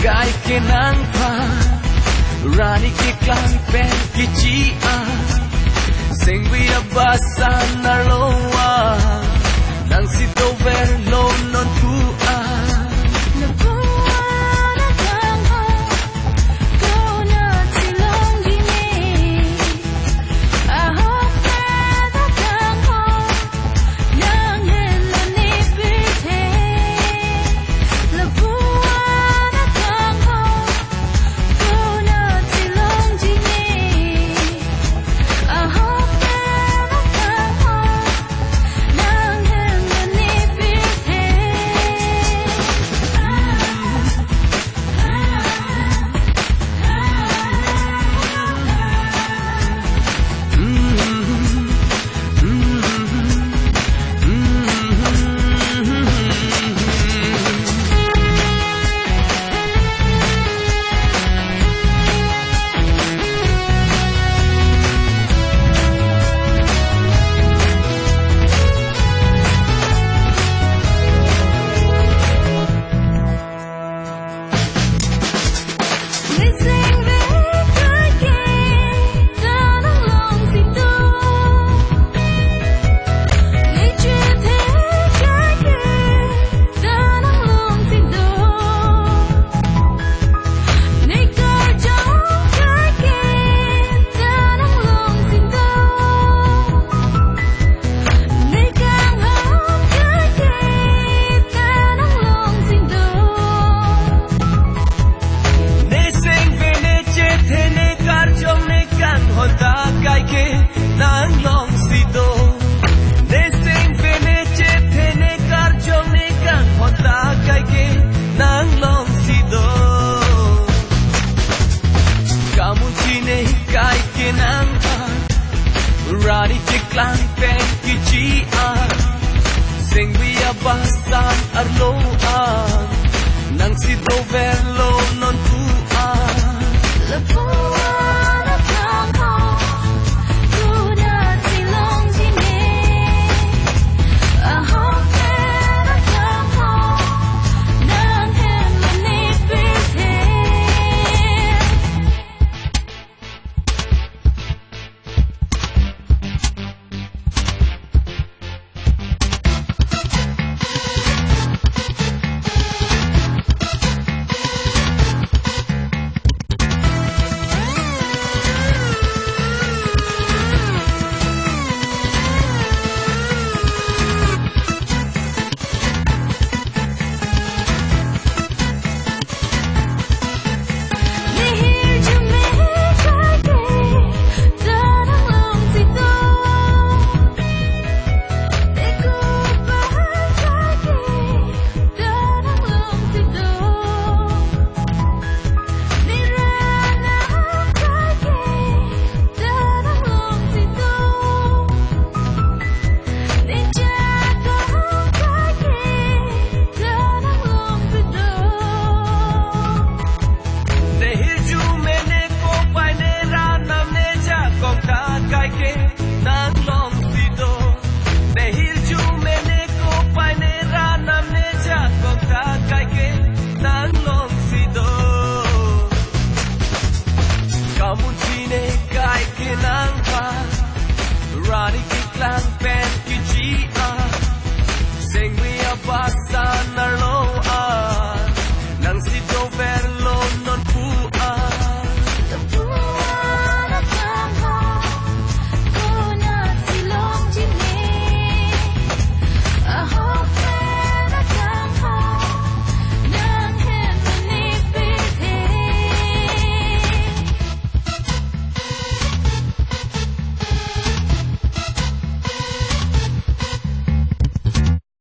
kai kenang pa rani ke klang pen ki chi a sing we abasa na loa nang si to ver lo non tu a Rani ke klang pen ki chi a sing we abasan arlo a nang si do ver lo non tu a la pu na kang ho tu na ti long ji ne a ho ke na kang ho nang hem ma ne pe the Kamu cine